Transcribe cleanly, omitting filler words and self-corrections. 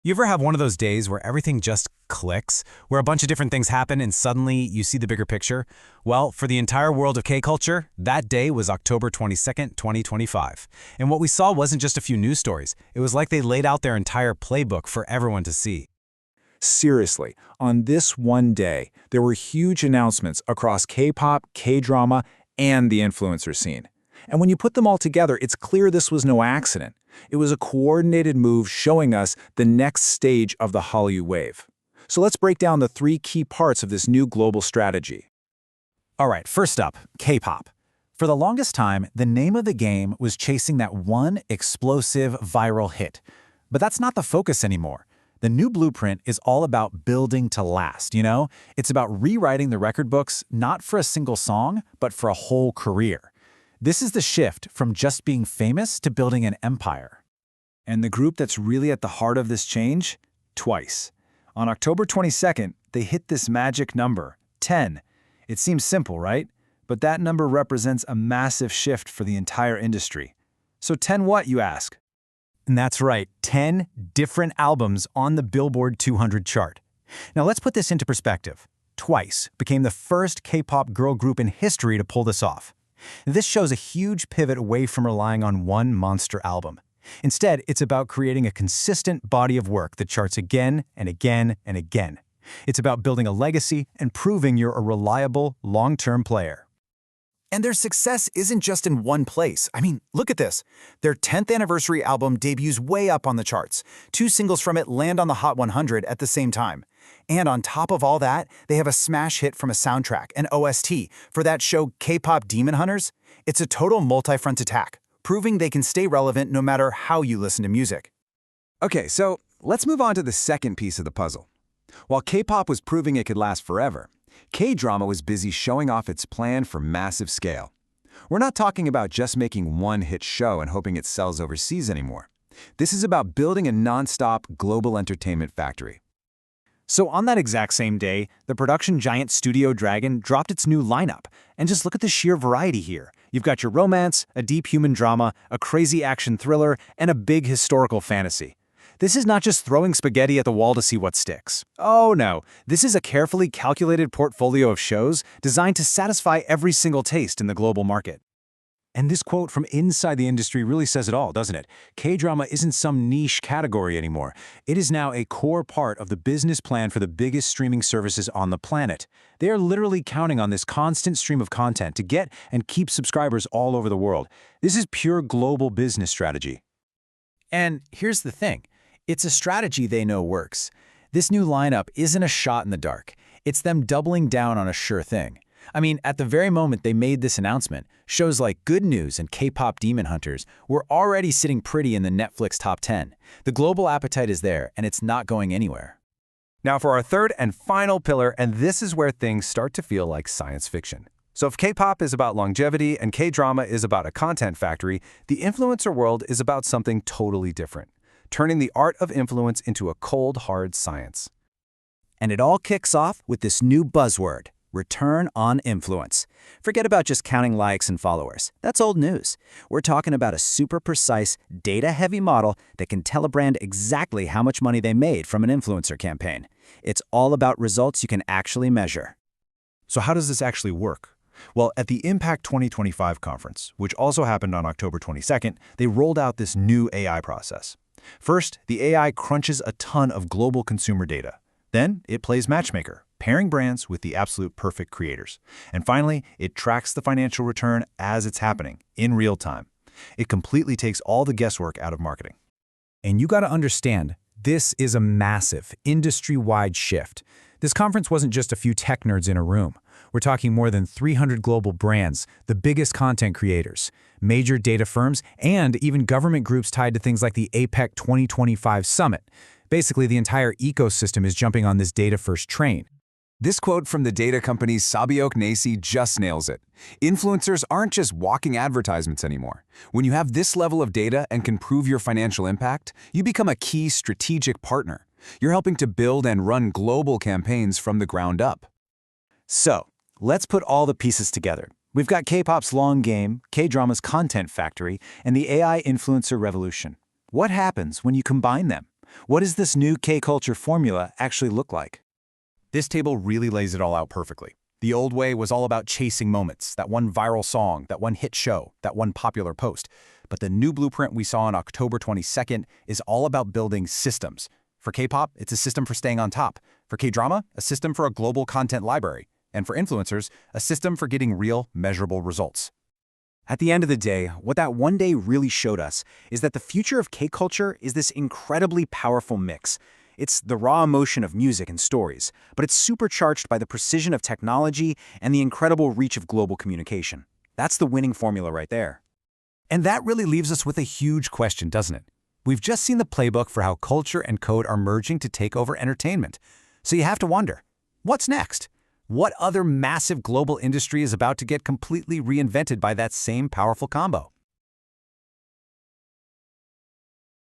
You ever have one of those days where everything just clicks, where a bunch of different things happen and suddenly you see the bigger picture? Well, for the entire world of K-culture, that day was October 22nd, 2025. And what we saw wasn't just a few news stories. It was like they laid out their entire playbook for everyone to see. Seriously, on this one day, there were huge announcements across K-pop, K-drama, and the influencer scene. And when you put them all together, it's clear this was no accident. It was a coordinated move showing us the next stage of the Hallyu wave. So let's break down the three key parts of this new global strategy. All right, first up, K-pop. For the longest time, the name of the game was chasing that one explosive viral hit. But that's not the focus anymore. The new blueprint is all about building to last, you know? It's about rewriting the record books, not for a single song, but for a whole career. This is the shift from just being famous to building an empire. And the group that's really at the heart of this change? Twice. On October 22nd, they hit this magic number, 10. It seems simple, right? But that number represents a massive shift for the entire industry. So 10 what, you ask? And that's right, 10 different albums on the Billboard 200 chart. Now let's put this into perspective. Twice became the first K-pop girl group in history to pull this off. This shows a huge pivot away from relying on one monster album. Instead, it's about creating a consistent body of work that charts again and again and again. It's about building a legacy and proving you're a reliable, long-term player. And their success isn't just in one place. I mean, look at this. Their 10th anniversary album debuts way up on the charts. 2 singles from it land on the Hot 100 at the same time. And on top of all that, they have a smash hit from a soundtrack, an OST, for that show K-pop Demon Hunters. It's a total multi-front attack, proving they can stay relevant no matter how you listen to music. Okay, so let's move on to the second piece of the puzzle. While K-pop was proving it could last forever, K-drama was busy showing off its plan for massive scale. We're not talking about just making one hit show and hoping it sells overseas anymore. This is about building a non-stop global entertainment factory. So on that exact same day, the production giant Studio Dragon dropped its new lineup. And just look at the sheer variety here. You've got your romance, a deep human drama, a crazy action thriller, and a big historical fantasy. This is not just throwing spaghetti at the wall to see what sticks. Oh no, this is a carefully calculated portfolio of shows designed to satisfy every single taste in the global market. And this quote from inside the industry really says it all, doesn't it? K-drama isn't some niche category anymore. It is now a core part of the business plan for the biggest streaming services on the planet. They are literally counting on this constant stream of content to get and keep subscribers all over the world. This is pure global business strategy. And here's the thing. It's a strategy they know works. This new lineup isn't a shot in the dark. It's them doubling down on a sure thing. I mean, at the very moment they made this announcement, shows like Good News and K-pop Demon Hunters were already sitting pretty in the Netflix top 10. The global appetite is there, and it's not going anywhere. Now for our third and final pillar, and this is where things start to feel like science fiction. So if K-pop is about longevity and K-drama is about a content factory, the influencer world is about something totally different, turning the art of influence into a cold, hard science. And it all kicks off with this new buzzword, return on influence. Forget about just counting likes and followers. That's old news. We're talking about a super precise, data-heavy model that can tell a brand exactly how much money they made from an influencer campaign. It's all about results you can actually measure. So how does this actually work? Well, at the Impact 2025 conference, which also happened on October 22nd, they rolled out this new AI process. First, the AI crunches a ton of global consumer data. Then, it plays matchmaker, pairing brands with the absolute perfect creators. And finally, it tracks the financial return as it's happening, in real time. It completely takes all the guesswork out of marketing. And you got to understand, this is a massive, industry-wide shift. This conference wasn't just a few tech nerds in a room. We're talking more than 300 global brands, the biggest content creators, major data firms, and even government groups tied to things like the APEC 2025 Summit. Basically, the entire ecosystem is jumping on this data-first train. This quote from the data company Sabiok Nacy just nails it. Influencers aren't just walking advertisements anymore. When you have this level of data and can prove your financial impact, you become a key strategic partner. You're helping to build and run global campaigns from the ground up. So, let's put all the pieces together. We've got K-pop's long game, K-drama's content factory, and the AI influencer revolution. What happens when you combine them? What does this new K-culture formula actually look like? This table really lays it all out perfectly. The old way was all about chasing moments, that one viral song, that one hit show, that one popular post. But the new blueprint we saw on October 22nd is all about building systems. For K-pop, it's a system for staying on top. For K-drama, a system for a global content library. And for influencers, a system for getting real, measurable results. At the end of the day, what that one day really showed us is that the future of K-culture is this incredibly powerful mix. It's the raw emotion of music and stories, but it's supercharged by the precision of technology and the incredible reach of global communication. That's the winning formula right there. And that really leaves us with a huge question, doesn't it? We've just seen the playbook for how culture and code are merging to take over entertainment. So you have to wonder, what's next? What other massive global industry is about to get completely reinvented by that same powerful combo?